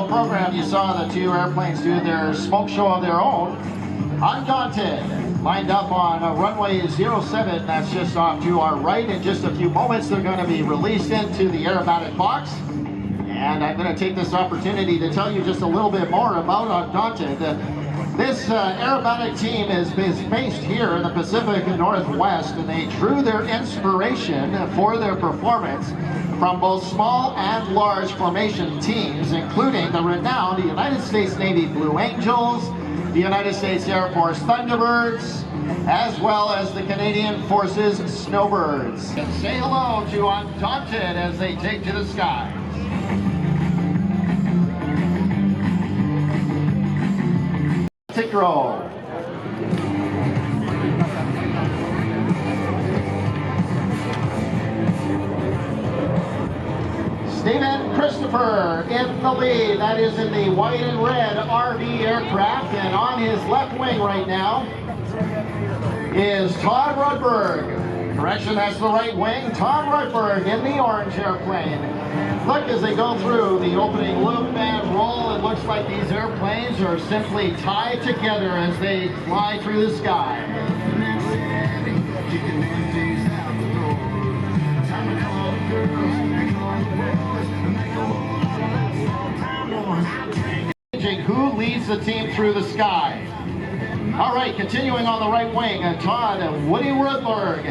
airshow program, you saw the two airplanes do their smoke show of their own. Undaunted, lined up on runway 07, that's just off to our right. In just a few moments, they're going to be released into the aerobatic box. And I'm going to take this opportunity to tell you just a little bit more about Undaunted. This aerobatic team is based here in the Pacific Northwest, and they drew their inspiration for their performance from both small and large formation teams, including the renowned United States Navy Blue Angels, the United States Air Force Thunderbirds, as well as the Canadian Forces Snowbirds. And say hello to Undaunted as they take to the skies. Tick roll. Stephen Christopher in the lead. That is in the white and red RV aircraft, and on his left wing right now is Todd Rudberg. Correction, that's the right wing. Todd Rudberg in the orange airplane. Look, as they go through the opening loop and roll, it looks like these airplanes are simply tied together as they fly through the sky. Who leads the team through the sky? All right, continuing on the right wing, Todd Woody Rudberg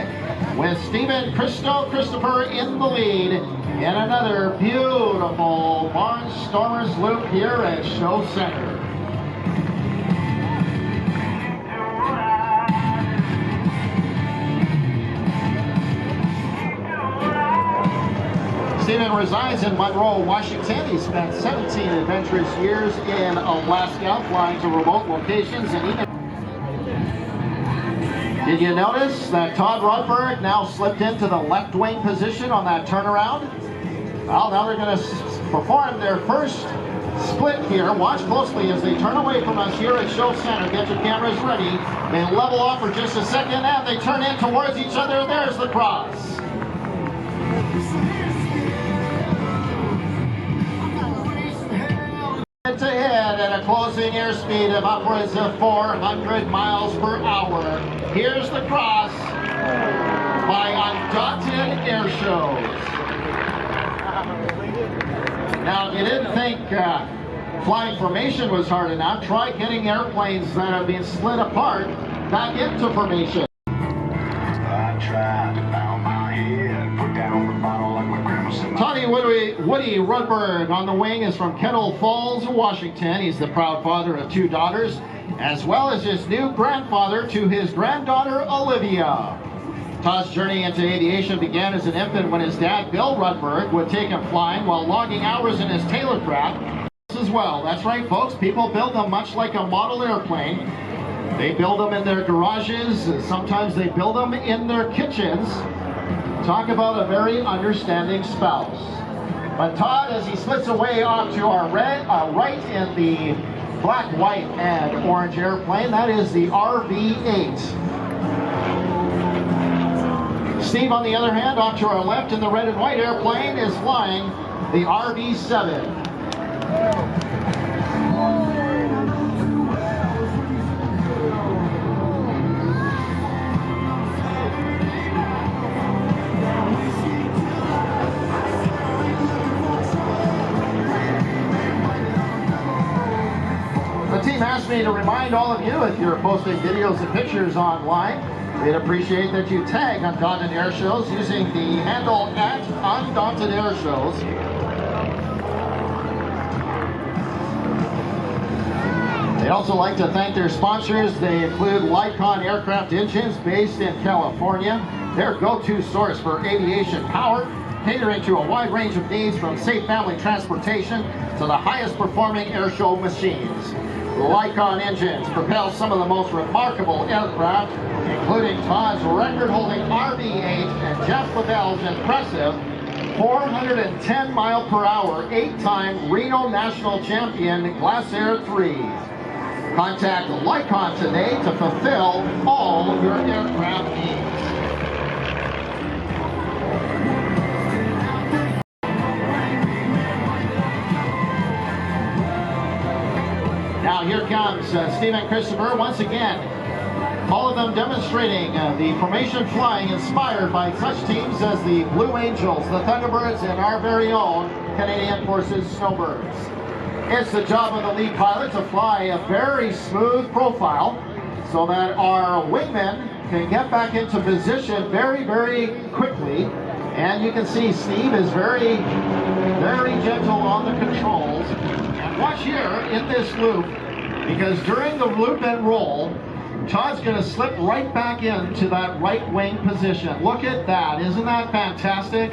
with Stephen Christopher in the lead in another beautiful Barnstormers loop here at Show Center. Stephen resides in Monroe, Washington. He spent 17 adventurous years in Alaska, flying to remote locations and even... Did you notice that Todd Rudberg now slipped into the left wing position on that turnaround? Well, now they're going to perform their first split here. Watch closely as they turn away from us here at Show Center. Get your cameras ready. They level off for just a second and they turn in towards each other. There's the cross. It's ahead at a closing airspeed of upwards of 400 miles per hour. Here's the cross by Undaunted Airshows. Now, if you didn't think flying formation was hard enough, try getting airplanes that have been split apart back into formation. I tried to bow my head, put down the bottle like my grandma said. Woody Rudberg on the wing is from Kettle Falls, Washington. He's the proud father of 2 daughters, as well as his new grandfather to his granddaughter, Olivia. Todd's journey into aviation began as an infant when his dad, Bill Rudberg, would take him flying while logging hours in his Taylor craft as well. That's right, folks. People build them much like a model airplane. They build them in their garages. Sometimes they build them in their kitchens. Talk about a very understanding spouse. But Todd, as he splits away off to our right in the black, white, and orange airplane, that is the RV-8. Steve, on the other hand, off to our left in the red and white airplane, is flying the RV-7. The team asked me to remind all of you, if you're posting videos and pictures online, we'd appreciate that you tag Undaunted Airshows using the handle @Undaunted Airshows. They'd also like to thank their sponsors. They include Lycon Aircraft Engines, based in California, their go-to source for aviation power, catering to a wide range of needs from safe family transportation to the highest performing airshow machines. Lycon Engines propel some of the most remarkable aircraft, including Todd's record-holding RV-8 and Jeff LaBelle's impressive 410 mile per hour, 8-time Reno National Champion Glasair 3s. Contact Lycon today to fulfill all your aircraft needs. comes Stephen Christopher once again. All of them demonstrating the formation flying inspired by such teams as the Blue Angels, the Thunderbirds, and our very own Canadian Forces Snowbirds. It's the job of the lead pilot to fly a very smooth profile so that our wingmen can get back into position very, very quickly. And you can see Steve is very, very gentle on the controls. And watch here in this loop, because during the loop and roll, Todd's going to slip right back into that right wing position. Look at that. Isn't that fantastic?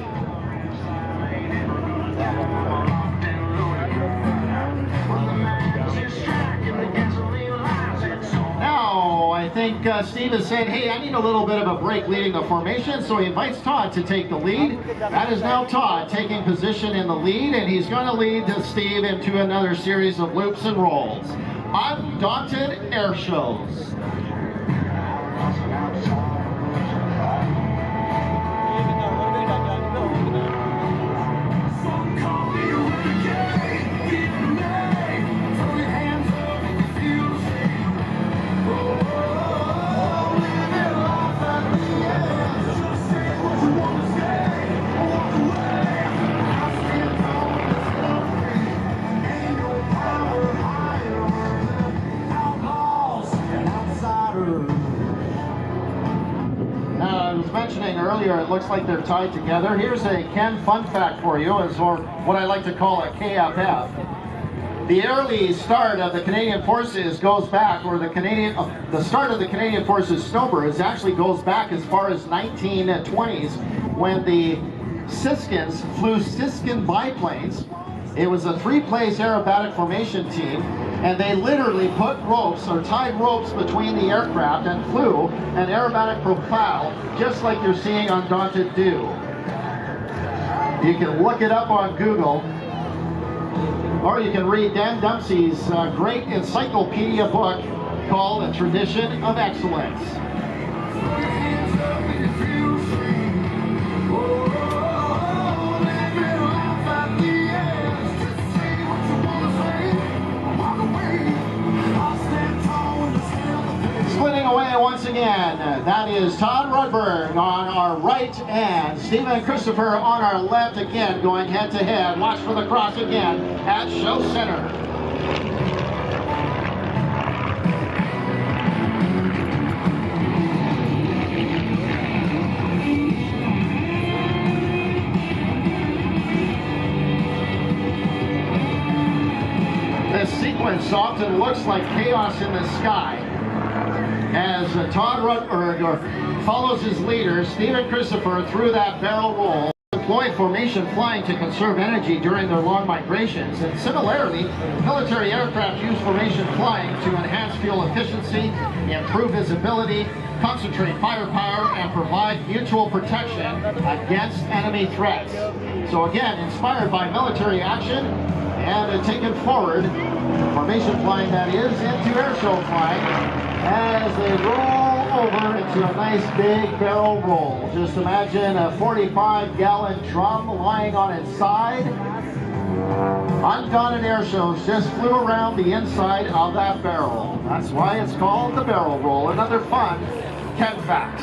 Now, I think Steve is saying, hey, I need a little bit of a break leading the formation, so he invites Todd to take the lead. That is now Todd taking position in the lead, and he's going to lead Steve into another series of loops and rolls. Undaunted Airshows. Mentioning earlier, it looks like they're tied together. Here's a Ken fun fact for you, or what I like to call a KFF. The early start of the Canadian Forces goes back, or the start of the Canadian Forces Snowbirds actually goes back as far as 1920s, when the Siskins flew Siskin biplanes. It was a three-place aerobatic formation team, and they literally put ropes or tied ropes between the aircraft and flew an aerobatic profile, just like you're seeing Undaunted do. You can look it up on Google, or you can read Dan Dempsey's great encyclopedia book called A Tradition of Excellence. Splitting away once again, that is Todd Rudberg on our right and Stephen Christopher on our left, again going head to head. Watch for the cross again at Show Center. This sequence often looks like chaos in the sky, as Todd Rudberg follows his leader, Stephen Christopher, through that barrel roll. Deploy formation flying to conserve energy during their long migrations, and similarly, military aircraft use formation flying to enhance fuel efficiency, improve visibility, concentrate firepower, and provide mutual protection against enemy threats. So again, inspired by military action and taken forward, formation flying that is, into airshow flying, as they roll over into a nice big barrel roll. Just imagine a 45-gallon drum lying on its side. Undaunted Airshows just flew around the inside of that barrel. That's why it's called the barrel roll. Another fun Ken fact.